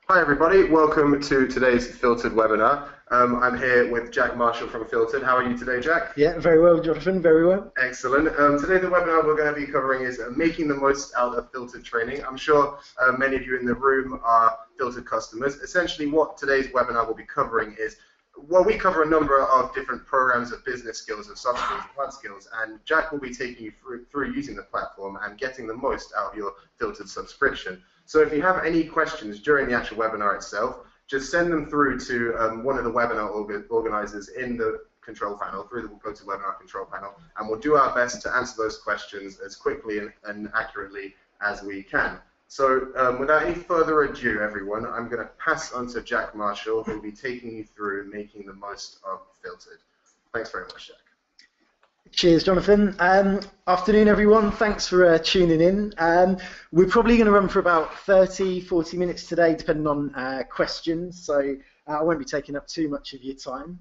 Hi everybody, welcome to today's Filtered webinar. I'm here with Jack Marshall from Filtered. How are you today, Jack? Yeah, very well, Jonathan, very well. Excellent. Today the webinar we're going to be covering is making the most out of Filtered training. I'm sure many of you in the room are Filtered customers. Essentially what today's webinar will be covering is, well, we cover a number of different programs of business skills and soft skills and plant skills, and Jack will be taking you through using the platform and getting the most out of your Filtered subscription. So if you have any questions during the actual webinar itself, just send them through to one of the webinar organizers in the control panel, through the GoToWebinar control panel, and we'll do our best to answer those questions as quickly and accurately as we can. So without any further ado, everyone, I'm going to pass on to Jack Marshall, who will be taking you through making the most of Filtered. Thanks very much, Jack. Cheers, Jonathan. Afternoon, everyone. Thanks for tuning in. We're probably going to run for about 30, 40 minutes today, depending on questions, so I won't be taking up too much of your time.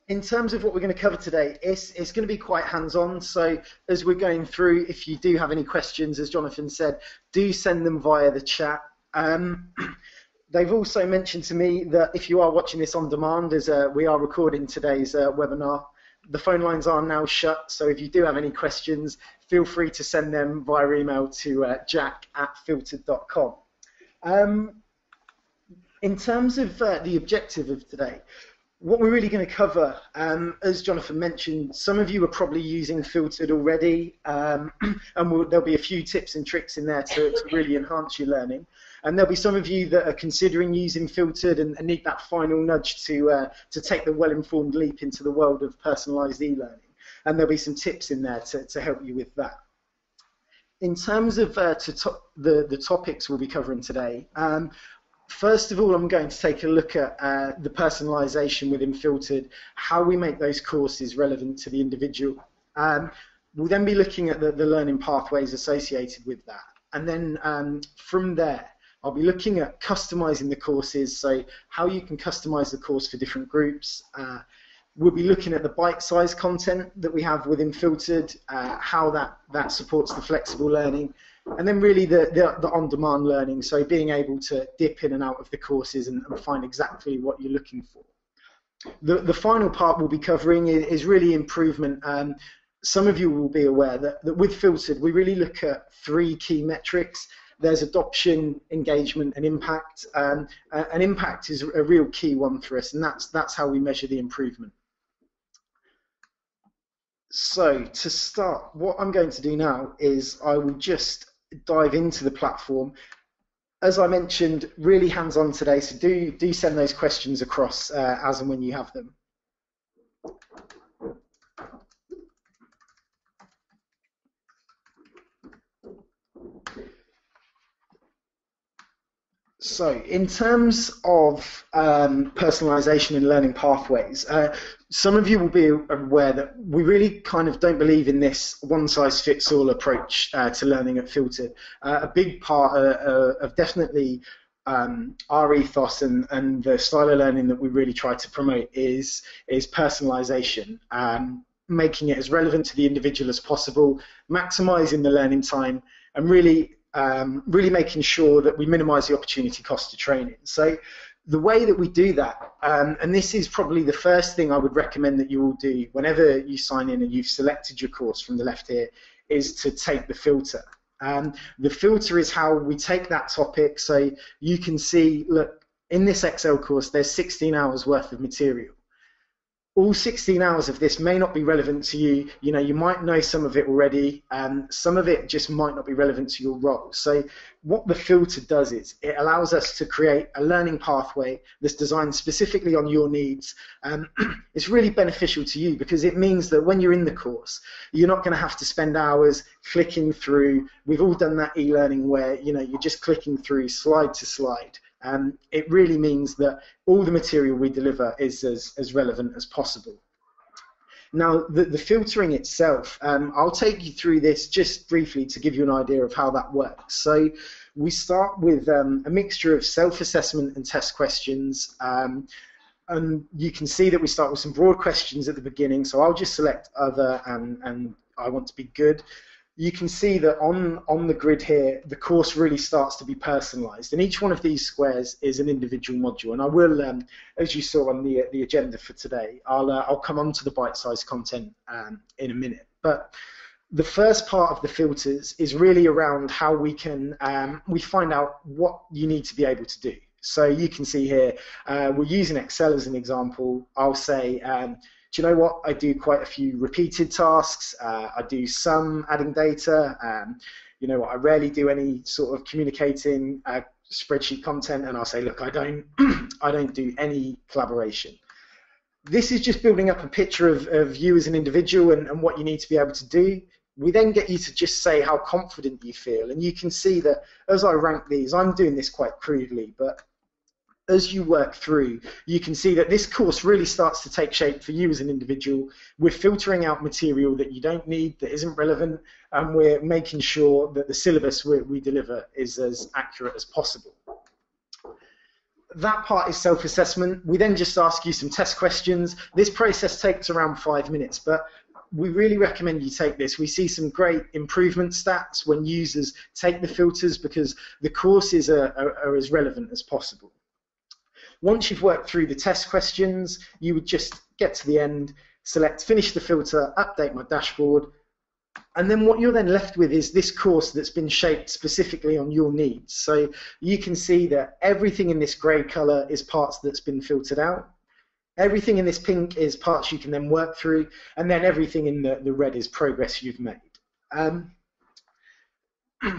In terms of what we're going to cover today, it's going to be quite hands-on, so as we're going through, if you do have any questions, as Jonathan said, do send them via the chat. They've also mentioned to me that if you are watching this on demand, as we are recording today's webinar, the phone lines are now shut, so if you do have any questions, feel free to send them via email to jack@filtered.com. In terms of the objective of today, what we're really going to cover, as Jonathan mentioned, some of you are probably using Filtered already, and there'll be a few tips and tricks in there to really enhance your learning. And there'll be some of you that are considering using Filtered and need that final nudge to take the well-informed leap into the world of personalised e-learning. And there'll be some tips in there to help you with that. In terms of the topics we'll be covering today, first of all, I'm going to take a look at the personalisation within Filtered, how we make those courses relevant to the individual. We'll then be looking at the learning pathways associated with that. And then from there, I'll be looking at customising the courses, so how you can customise the course for different groups. We'll be looking at the bite-sized content that we have within Filtered, how that supports the flexible learning, and then really the on-demand learning, so being able to dip in and out of the courses and find exactly what you're looking for. The final part we'll be covering is really improvement. Some of you will be aware that with Filtered, we really look at 3 key metrics. There's adoption, engagement, and impact. And impact is a real key one for us, and that's how we measure the improvement. So to start, what I'm going to do now is I will just dive into the platform. As I mentioned, really hands-on today, so do send those questions across as and when you have them. So in terms of personalisation and learning pathways, some of you will be aware that we really kind of don't believe in this one-size-fits-all approach to learning at Filtered. A big part of definitely our ethos and the style of learning that we really try to promote is personalisation, making it as relevant to the individual as possible, maximising the learning time, and really making sure that we minimise the opportunity cost of training. So the way that we do that, and this is probably the first thing I would recommend that you all do whenever you sign in and you've selected your course from the left here, is to take the filter. The filter is how we take that topic, so you can see, look, in this Excel course there's 16 hours worth of material. All 16 hours of this may not be relevant to you. You know, you might know some of it already, and some of it just might not be relevant to your role. So what the filter does is it allows us to create a learning pathway that's designed specifically on your needs. It's really beneficial to you because it means that when you're in the course, you're not going to have to spend hours clicking through. We've all done that e-learning where, you know, you're just clicking through slide to slide. It really means that all the material we deliver is as relevant as possible. Now, the filtering itself, I'll take you through this just briefly to give you an idea of how that works. So we start with a mixture of self-assessment and test questions. And you can see that we start with some broad questions at the beginning. So I'll just select other and I want to be good. you can see that on the grid here, the course really starts to be personalized. And each one of these squares is an individual module. And I will, as you saw on the agenda for today, I'll come on to the bite-sized content in a minute. But the first part of the filters is really around how we can, we find out what you need to be able to do. So you can see here, we're using Excel as an example. I'll say, do you know what? I do quite a few repeated tasks. I do some adding data. You know what? I rarely do any sort of communicating spreadsheet content, and I'll say, look, I don't, I don't do any collaboration. This is just building up a picture of you as an individual and what you need to be able to do. We then get you to just say how confident you feel, and you can see that as I rank these, I'm doing this quite crudely, but as you work through, you can see that this course really starts to take shape for you as an individual. We're filtering out material that you don't need, that isn't relevant, and we're making sure that the syllabus we deliver is as accurate as possible. That part is self-assessment. We then just ask you some test questions. This process takes around 5 minutes, but we really recommend you take this. We see some great improvement stats when users take the filters because the courses are as relevant as possible. Once you've worked through the test questions, you would just get to the end, select finish the filter, update my dashboard, and then what you're then left with is this course that's been shaped specifically on your needs. So you can see that everything in this grey colour is parts that's been filtered out. Everything in this pink is parts you can then work through, and then everything in the red is progress you've made.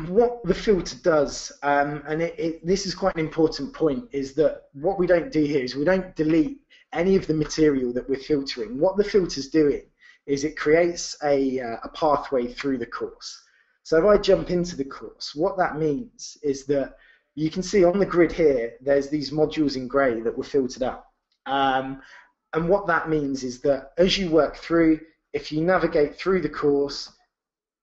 What the filter does, and this is quite an important point, is that what we don't do here is we don't delete any of the material that we're filtering. What the filter's doing is it creates a pathway through the course. So if I jump into the course, what that means is that you can see on the grid here, there's these modules in grey that were filtered out. And what that means is that as you work through, if you navigate through the course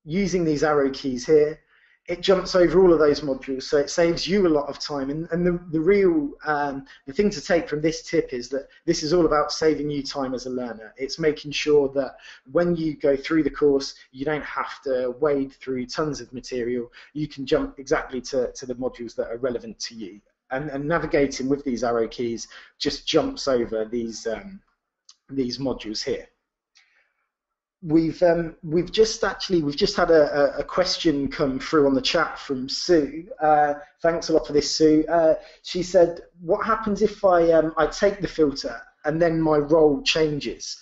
using these arrow keys here, it jumps over all of those modules, so it saves you a lot of time. And the real the thing to take from this tip is that this is all about saving you time as a learner. It's making sure that when you go through the course, you don't have to wade through tons of material. You can jump exactly to the modules that are relevant to you. And navigating with these arrow keys just jumps over these modules here. We've just had a question come through on the chat from Sue. Thanks a lot for this, Sue. She said, "What happens if I take the filter and then my role changes?"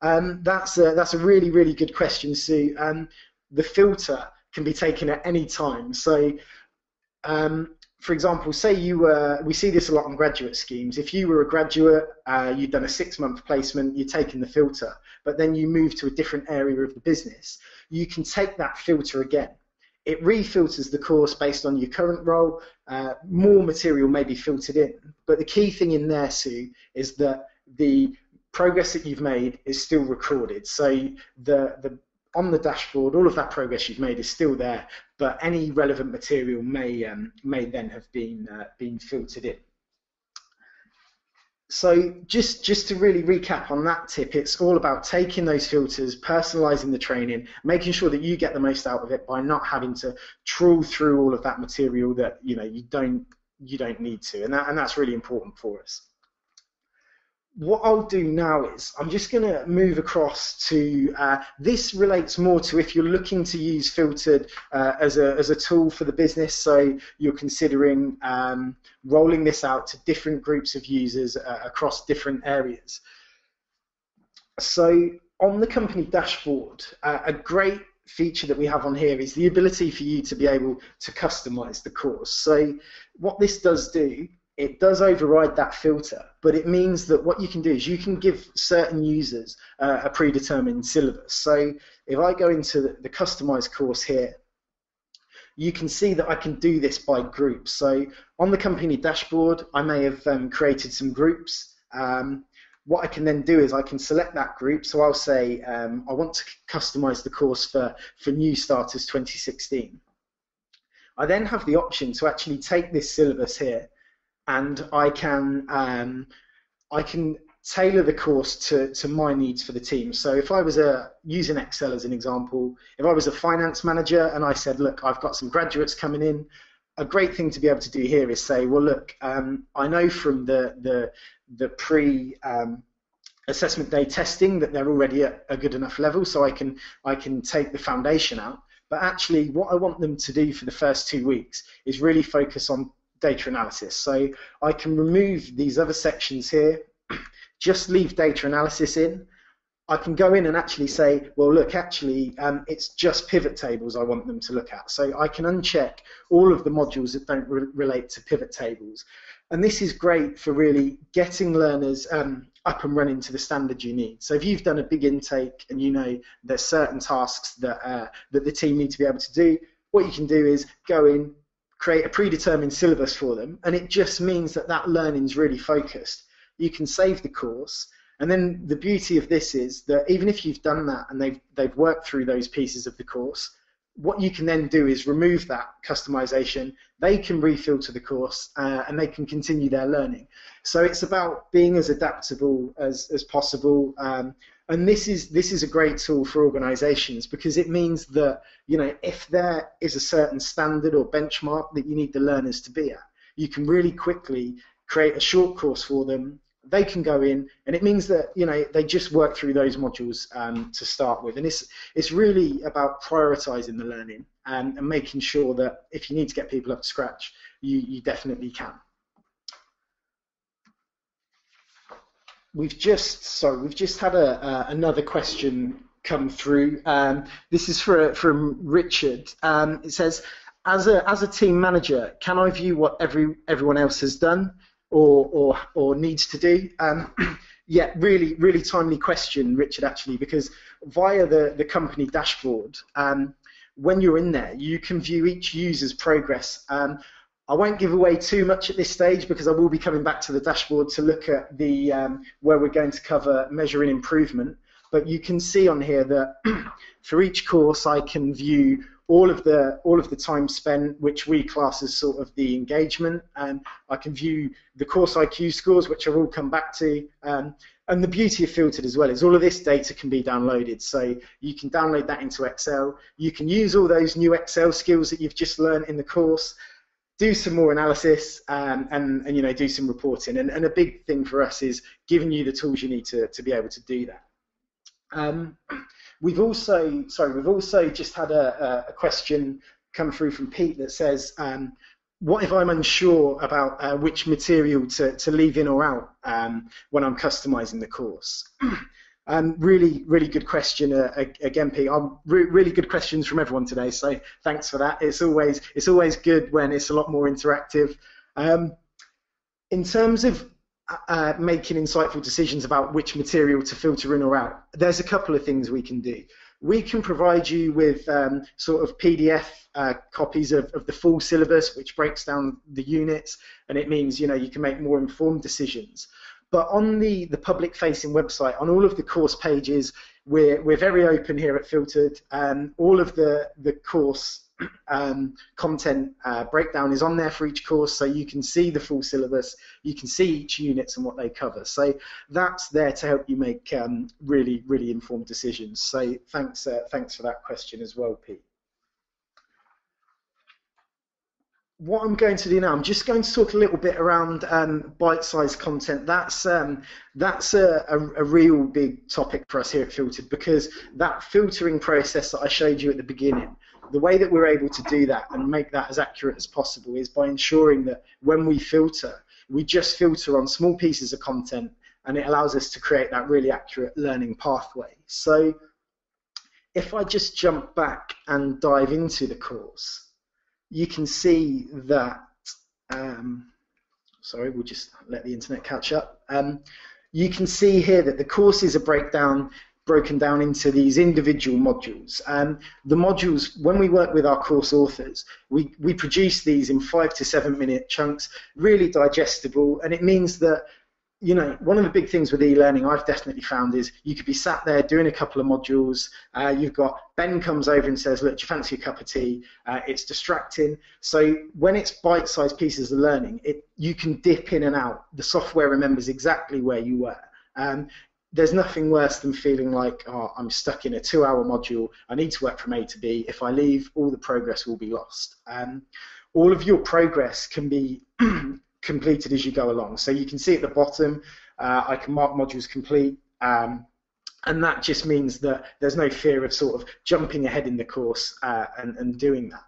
That's a really good question, Sue. The filter can be taken at any time. So, for example, say we see this a lot on graduate schemes. If you were a graduate, you'd done a 6-month placement, you'd taken the filter, but then you move to a different area of the business, you can take that filter again. It refilters the course based on your current role. More material may be filtered in, but the key thing in there, Sue, is that the progress that you've made is still recorded. So on the dashboard, all of that progress you've made is still there, but any relevant material may then have been filtered in. So just to really recap on that tip, it's all about taking those filters, personalizing the training, making sure that you get the most out of it by not having to trawl through all of that material that you don't need to, and that's really important for us. What I'll do now is I'm just going to move across to this relates more to if you're looking to use filtered as a tool for the business, so you're considering rolling this out to different groups of users across different areas. So on the company dashboard, a great feature that we have on here is the ability for you to be able to customize the course. So what this does do, it does override that filter, but it means that what you can do is you can give certain users a predetermined syllabus. So if I go into the customized course here, you can see that I can do this by groups. So on the company dashboard, I may have created some groups. What I can then do is I can select that group. So I'll say I want to customize the course for new starters 2016. I then have the option to actually take this syllabus here, and I can tailor the course to my needs for the team. So if I was using Excel as an example, if I was a finance manager and I said, look, I've got some graduates coming in, a great thing to be able to do here is say, well, look, I know from the pre assessment day testing that they're already at a good enough level, so I can take the foundation out. But actually, what I want them to do for the first 2 weeks is really focus on data analysis. So I can remove these other sections here, just leave data analysis in. I can go in and actually say, well, look, actually, it's just pivot tables I want them to look at. So I can uncheck all of the modules that don't relate to pivot tables. And this is great for really getting learners up and running to the standard you need. So if you've done a big intake and you know there's certain tasks that the team need to be able to do, what you can do is go in, create a predetermined syllabus for them, and it just means that that learning's really focused. You can save the course, and then the beauty of this is that even if you've done that and they've worked through those pieces of the course, what you can then do is remove that customization. They can refilter the course and they can continue their learning. So it's about being as adaptable as possible. And this is a great tool for organizations, because it means that, you know, if there is a certain standard or benchmark that you need the learners to be at, you can really quickly create a short course for them. They can go in, and it means that, you know, they just work through those modules to start with. And it's really about prioritizing the learning and making sure that if you need to get people up to scratch, you definitely can. We've just had another question come through. This is from Richard. It says, as a team manager, can I view what everyone else has done or needs to do? Yeah, really timely question, Richard, actually, because via the company dashboard, when you're in there, you can view each user's progress. I won't give away too much at this stage, because I will be coming back to the dashboard to look at the where we're going to cover measuring improvement. But you can see on here that for each course, I can view all of the time spent, which we class as sort of the engagement, and I can view the course IQ scores, which I will come back to. And the beauty of Filtered as well is all of this data can be downloaded. So you can download that into Excel. You can use all those new Excel skills that you've just learned in the course, do some more analysis, and you know, do some reporting. And a big thing for us is giving you the tools you need to be able to do that. We've also just had a question come through from Pete that says, what if I'm unsure about which material to leave in or out when I'm customizing the course? Really good question again, Pete. Really good questions from everyone today, so thanks for that. It's always good when it's a lot more interactive. In terms of making insightful decisions about which material to filter in or out, there's a couple of things we can do. We can provide you with sort of PDF copies of the full syllabus, which breaks down the units, and it means, you know, you can make more informed decisions. But on the public-facing website, on all of the course pages, we're very open here at Filtered. All of the course content breakdown is on there for each course, so you can see the full syllabus, you can see each units and what they cover. So that's there to help you make really informed decisions. So thanks for that question as well, Pete. What I'm going to do now, I'm just going to talk a little bit around bite-sized content. That's a real big topic for us here at Filtered, because that filtering process that I showed you at the beginning, the way that we're able to do that and make that as accurate as possible is by ensuring that when we filter, we just filter on small pieces of content, and it allows us to create that really accurate learning pathway. So if I just jump back and dive into the course, you can see that, sorry, we'll just let the internet catch up. You can see here that the courses are broken down into these individual modules. The modules, when we work with our course authors, we produce these in 5 to 7 minute chunks, really digestible, and it means that, you know, one of the big things with e-learning I've definitely found is you could be sat there doing a couple of modules, you've got Ben comes over and says, look, do you fancy a cup of tea? It's distracting. So when it's bite-sized pieces of learning, you can dip in and out. The software remembers exactly where you were. There's nothing worse than feeling like, oh, I'm stuck in a 2-hour module, I need to work from A to B. If I leave, all the progress will be lost. All of your progress can be completed as you go along. So you can see at the bottom, I can mark modules complete, and that just means that there's no fear of sort of jumping ahead in the course and doing that.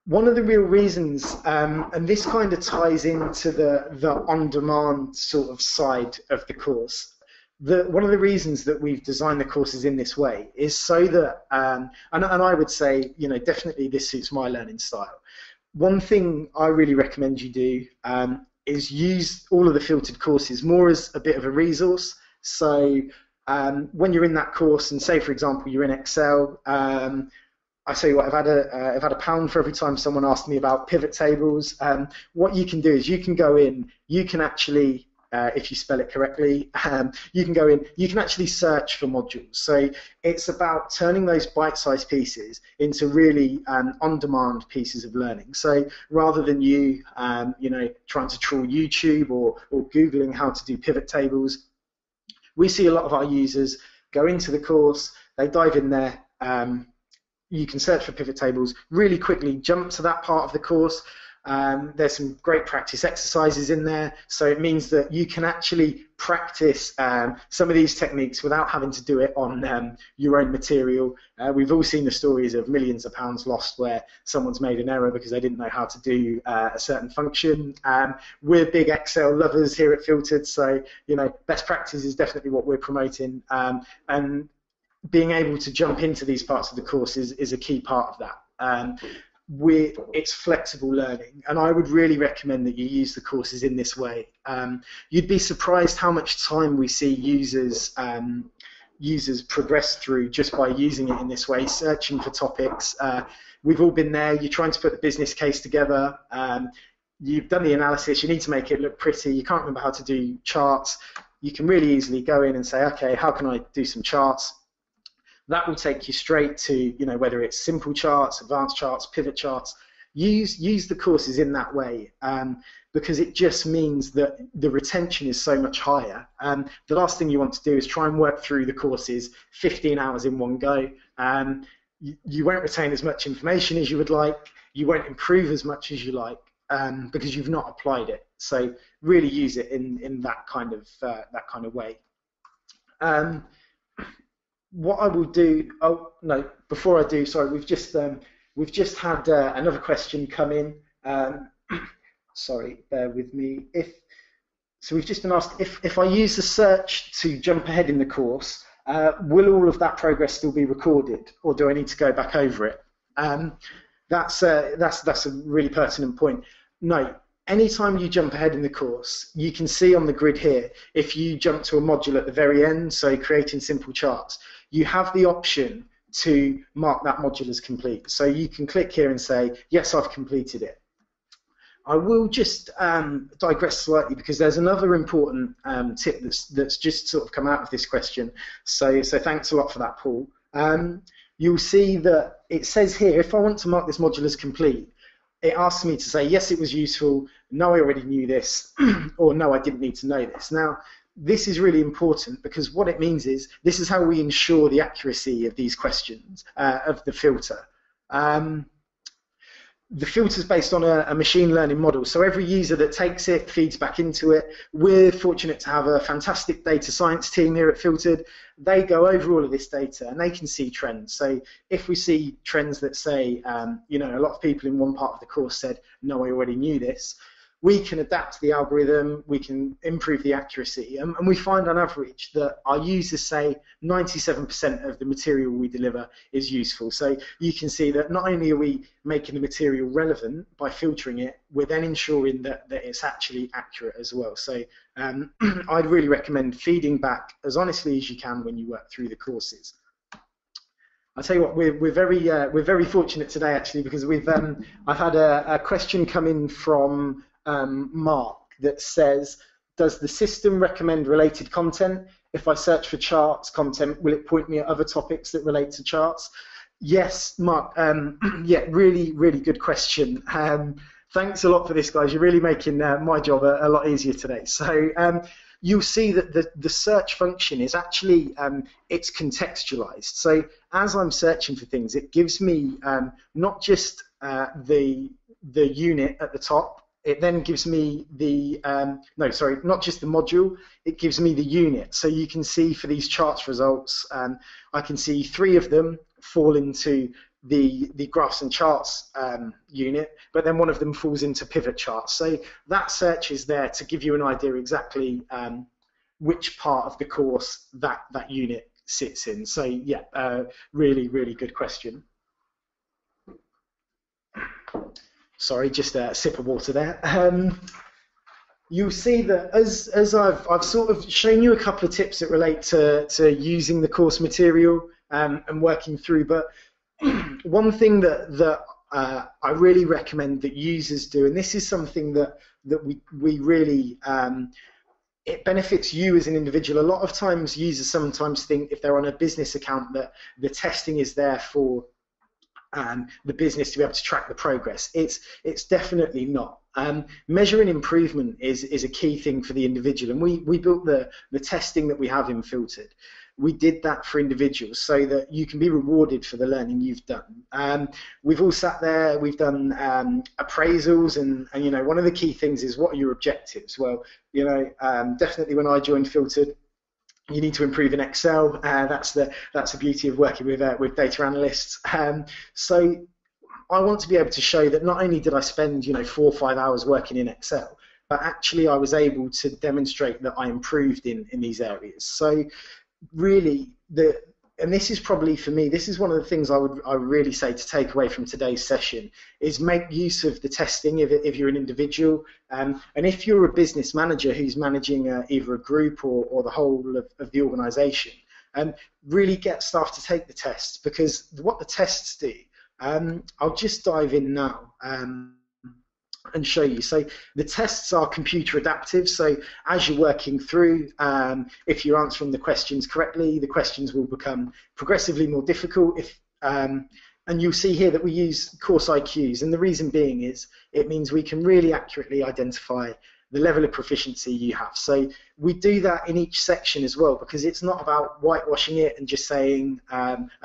One of the real reasons, and this kind of ties into the on-demand sort of side of the course, one of the reasons that we've designed the courses in this way is so that, and I would say, definitely this suits my learning style. One thing I really recommend you do is use all of the filtered courses more as a bit of a resource. So when you're in that course, and say for example you're in Excel, I tell you what, I've had £1 for every time someone asked me about pivot tables. What you can do is you can go in, you can actually, if you spell it correctly, you can go in, you can actually search for modules. So it's about turning those bite-sized pieces into really on-demand pieces of learning. So rather than you, trying to trawl YouTube or Googling how to do pivot tables, we see a lot of our users go into the course, they dive in there, you can search for pivot tables, really quickly jump to that part of the course. There's some great practice exercises in there, so it means that you can actually practice some of these techniques without having to do it on your own material. We've all seen the stories of millions of pounds lost where someone's made an error because they didn't know how to do a certain function. We're big Excel lovers here at Filtered, so best practice is definitely what we're promoting, and being able to jump into these parts of the course is a key part of that. It's flexible learning, and I would really recommend that you use the courses in this way. You'd be surprised how much time we see users progress through just by using it in this way, searching for topics. We've all been there. You're trying to put the business case together. You've done the analysis. You need to make it look pretty. You can't remember how to do charts. You can really easily go in and say, okay, how can I do some charts? That will take you straight to, whether it's simple charts, advanced charts, pivot charts. Use the courses in that way, because it just means that the retention is so much higher. The last thing you want to do is try and work through the courses 15 hours in one go. You won't retain as much information as you would like. You won't improve as much as you like because you've not applied it. So really use it in that kind of way. What I will do, oh no, before I do, sorry, we've just had another question come in. Sorry, bear with me. So we've just been asked if I use the search to jump ahead in the course, will all of that progress still be recorded, or do I need to go back over it? That's a really pertinent point. No. Anytime you jump ahead in the course, you can see on the grid here, if you jump to a module at the very end, so creating simple charts, you have the option to mark that module as complete. So you can click here and say, yes, I've completed it. I will just digress slightly because there's another important tip that's just sort of come out of this question. So thanks a lot for that, Paul. You'll see that it says here, if I want to mark this module as complete, it asks me to say, yes, it was useful, no, I already knew this, or no, I didn't need to know this. Now, this is really important because what it means is this is how we ensure the accuracy of these questions, of the filter. The filter is based on a machine learning model, so every user that takes it feeds back into it. We're fortunate to have a fantastic data science team here at Filtered. They go over all of this data and they can see trends. So if we see trends that say, a lot of people in one part of the course said, no, I already knew this, we can adapt the algorithm, we can improve the accuracy, and we find on average that our users say 97% of the material we deliver is useful. So you can see that not only are we making the material relevant by filtering it, we're then ensuring that it's actually accurate as well. So I'd really recommend feeding back as honestly as you can when you work through the courses. I'll tell you what, we're very fortunate today actually, because I've had a question come in from Mark that says, does the system recommend related content? If I search for charts content, will it point me at other topics that relate to charts? Yes, Mark, yeah, really, really good question. Thanks a lot for this, guys. You're really making my job a lot easier today. So you'll see that the search function is actually, it's contextualized. So as I'm searching for things, it gives me not just the unit at the top, it then gives me the, no, sorry, not just the module, it gives me the unit. So you can see for these charts results, I can see 3 of them fall into the graphs and charts unit, but then one of them falls into pivot charts. So that search is there to give you an idea exactly which part of the course that unit sits in. So yeah, really, really good question. Sorry, just a sip of water there. You'll see that as I've sort of shown you a couple of tips that relate to using the course material and working through, but one thing that I really recommend that users do, and this is something that we really, it benefits you as an individual. A lot of times users sometimes think if they're on a business account that the testing is there for the business to be able to track the progress. It's definitely not. Measuring improvement is a key thing for the individual, and we built the testing that we have in Filtered. We did that for individuals so that you can be rewarded for the learning you've done. We've all sat there, we've done appraisals, and you know, one of the key things is, what are your objectives? Well, you know, definitely when I joined Filtered, you need to improve in Excel. That's the beauty of working with data analysts. So I want to be able to show that not only did I spend 4 or 5 hours working in Excel, but actually I was able to demonstrate that I improved in these areas. So really, and this is probably for me, this is one of the things I would really say to take away from today's session, is make use of the testing if you're an individual, and if you're a business manager who's managing either a group or the whole of the organisation, really get staff to take the tests, because what the tests do, I'll just dive in now and show you. So the tests are computer adaptive, so as you're working through, if you're answering the questions correctly, the questions will become progressively more difficult. And you'll see here that we use course IQs, and the reason being is it means we can really accurately identify the level of proficiency you have. So we do that in each section as well, because it's not about whitewashing it and just saying,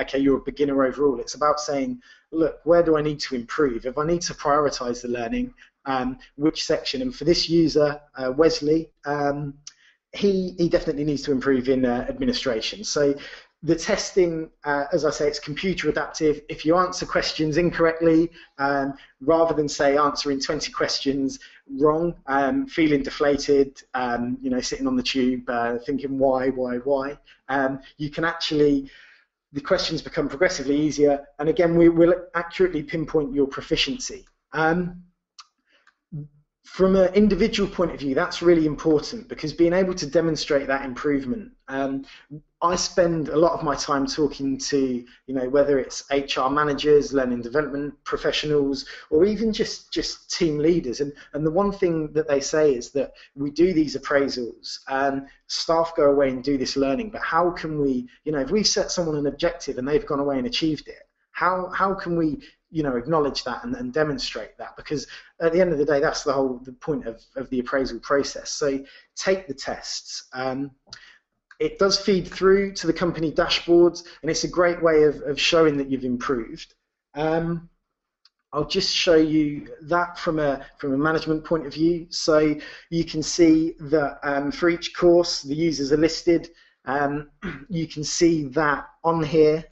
okay, you're a beginner overall. It's about saying, look, where do I need to improve? If I need to prioritize the learning, which section? And for this user, Wesley, he definitely needs to improve in administration. So the testing, as I say, it's computer adaptive. If you answer questions incorrectly, rather than say answering 20 questions wrong, feeling deflated, sitting on the tube, thinking why, you can actually, the questions become progressively easier, and again, we will accurately pinpoint your proficiency. From an individual point of view, that's really important, because being able to demonstrate that improvement, I spend a lot of my time talking to, whether it's HR managers, learning development professionals, or even just team leaders. And the one thing that they say is that we do these appraisals and staff go away and do this learning, but how can we, if we've set someone an objective and they've gone away and achieved it, how can we acknowledge that and demonstrate that? Because at the end of the day, that's the point of the appraisal process. So take the tests. It does feed through to the company dashboards, and it's a great way of showing that you've improved. I'll just show you that from a management point of view. So you can see that for each course, the users are listed. You can see that on here.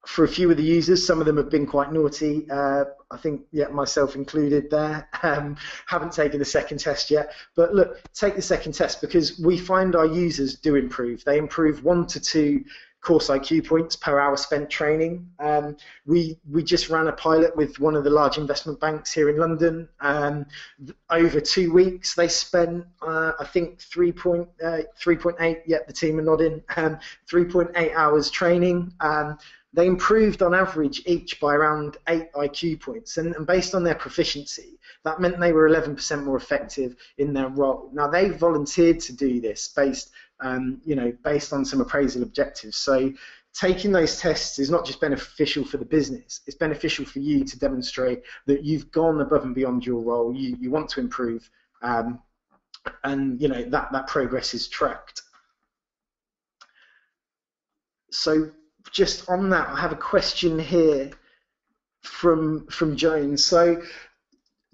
For a few of the users, some of them have been quite naughty. I think, myself included there. Haven't taken the second test yet. But look, take the second test, because we find our users do improve. They improve 1 to 2 course IQ points per hour spent training. We just ran a pilot with one of the large investment banks here in London. Over 2 weeks, they spent, I think, 3.8, the team are nodding, 3.8 hours training. They improved on average each by around 8 IQ points, and based on their proficiency, that meant they were 11% more effective in their role. Now, they volunteered to do this based on some appraisal objectives. So taking those tests is not just beneficial for the business, it's beneficial for you to demonstrate that you've gone above and beyond your role, you want to improve, and that progress is tracked. So just on that, I have a question here from Joan. So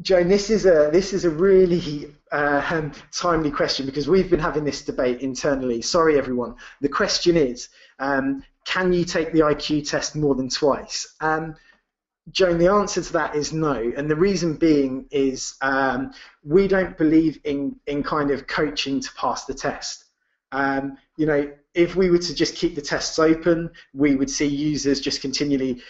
Joan, this is a really timely question, because we've been having this debate internally. Sorry, everyone. The question is, can you take the IQ test more than twice? Joan, the answer to that is no, and the reason being is we don't believe in kind of coaching to pass the test. If we were to just keep the tests open, we would see users just continually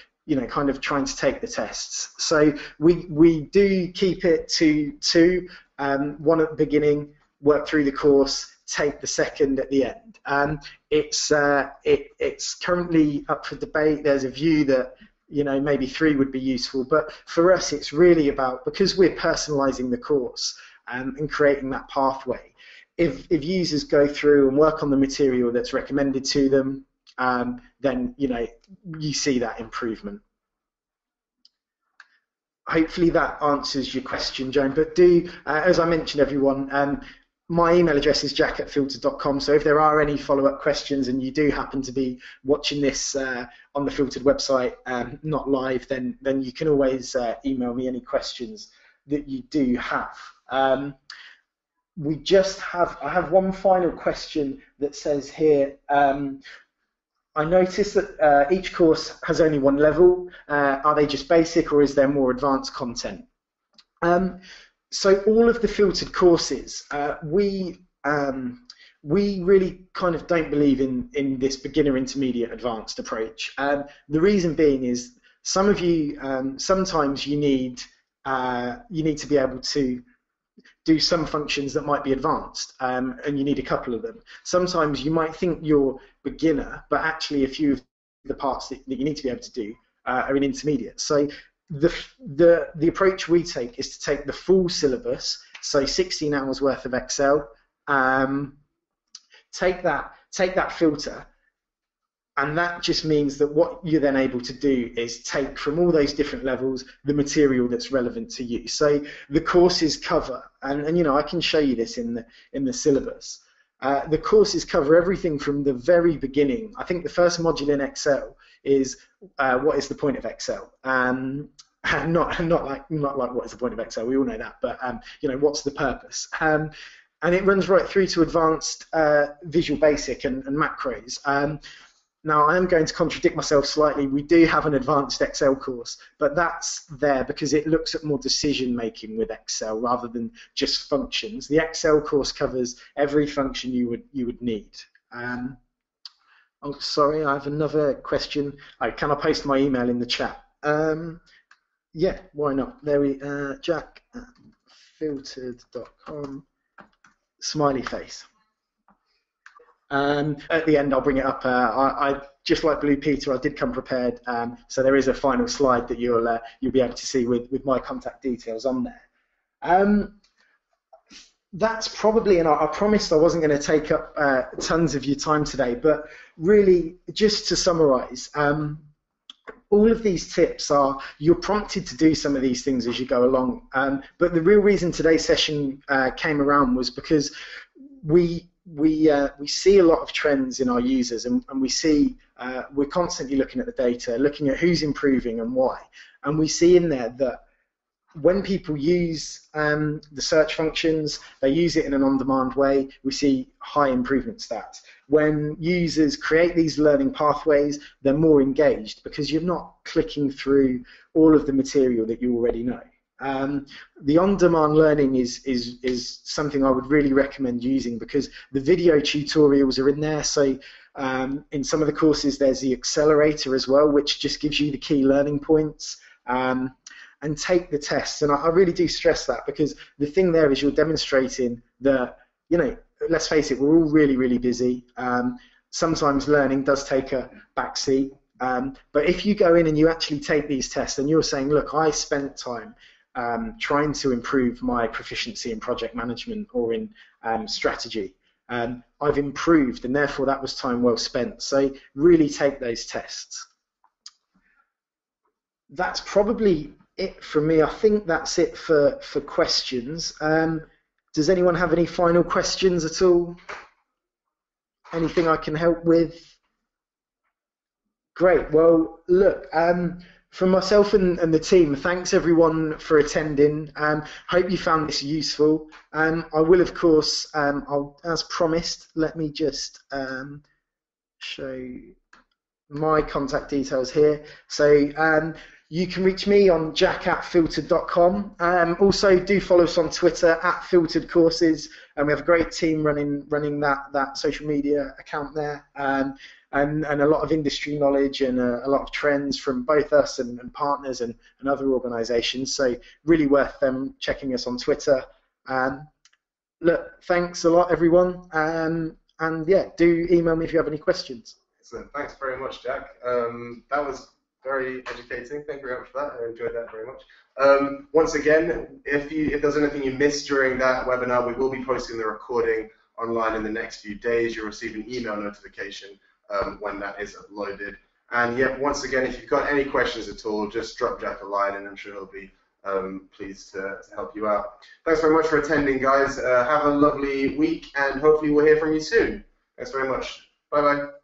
kind of trying to take the tests. So we do keep it to two, one at the beginning, work through the course, take the second at the end. It's currently up for debate. There's a view that maybe 3 would be useful, but for us it's really about, because we're personalizing the course and creating that pathway. If users go through and work on the material that's recommended to them, then you see that improvement. Hopefully that answers your question, Joan, but as I mentioned, everyone, my email address is jack@filtered.com, so if there are any follow-up questions and you do happen to be watching this on the Filtered website, not live, then you can always email me any questions that you do have. I have one final question that says here, I noticed that each course has only one level. Are they just basic, or is there more advanced content? So all of the Filtered courses, we really kind of don't believe in this beginner, intermediate, advanced approach. The reason being is some of you, sometimes you need to be able to do some functions that might be advanced, and you need a couple of them. Sometimes you might think you're beginner, but actually a few of the parts that you need to be able to do are in intermediate. So the approach we take is to take the full syllabus, so 16 hours worth of Excel, take that filter, and that just means that what you're then able to do is take from all those different levels the material that's relevant to you. So the courses cover, and I can show you this in the syllabus. The courses cover everything from the very beginning. I think the first module in Excel is what is the point of Excel? Not like what is the point of Excel? We all know that, but what's the purpose? And it runs right through to advanced Visual Basic and macros. Now, I am going to contradict myself slightly. We do have an advanced Excel course, but that's there because it looks at more decision making with Excel rather than just functions. The Excel course covers every function you would need. Oh, sorry, I have another question. Can I post my email in the chat? Yeah, why not? There we jack@filtered.com, smiley face. At the end, I'll bring it up. I just like Blue Peter, I did come prepared, so there is a final slide that you'll be able to see with my contact details on there. That's probably, and I promised I wasn't going to take up tons of your time today, but really, just to summarise, all of these tips are, you're prompted to do some of these things as you go along, but the real reason today's session came around was because we see a lot of trends in our users, and we see we're constantly looking at the data, looking at who's improving and why, and we see in there that when people use the search functions, they use it in an on-demand way, we see high improvement stats. When users create these learning pathways, they're more engaged because you're not clicking through all of the material that you already know. The on-demand learning is something I would really recommend using because the video tutorials are in there. So in some of the courses there's the accelerator as well, which just gives you the key learning points. And take the tests, and I really do stress that because the thing there is you're demonstrating that, let's face it, we're all really, really busy. Sometimes learning does take a backseat, but if you go in and you actually take these tests and you're saying, look, I spent time trying to improve my proficiency in project management or in strategy, I've improved, and therefore that was time well spent. So really take those tests. That's probably it from me. I think that's it for questions. Does anyone have any final questions at all? Anything I can help with? Great. Well, look, from myself and the team, thanks everyone for attending. Hope you found this useful. I will, of course, as promised, let me just show my contact details here. So you can reach me on jack@filtered.com. Also, do follow us on Twitter @filteredcourses, and we have a great team running that social media account there, and a lot of industry knowledge and a lot of trends from both us and partners and other organisations. So really worth them checking us on Twitter. Look, thanks a lot, everyone, and yeah, do email me if you have any questions. Excellent. Thanks very much, Jack. That was very educating. Thank you very much for that. I enjoyed that very much. Once again, if there's anything you missed during that webinar, we will be posting the recording online in the next few days. You'll receive an email notification when that is uploaded. And yeah, once again, if you've got any questions at all, just drop Jack a line and I'm sure he'll be pleased to help you out. Thanks very much for attending, guys. Have a lovely week and hopefully we'll hear from you soon. Thanks very much. Bye-bye.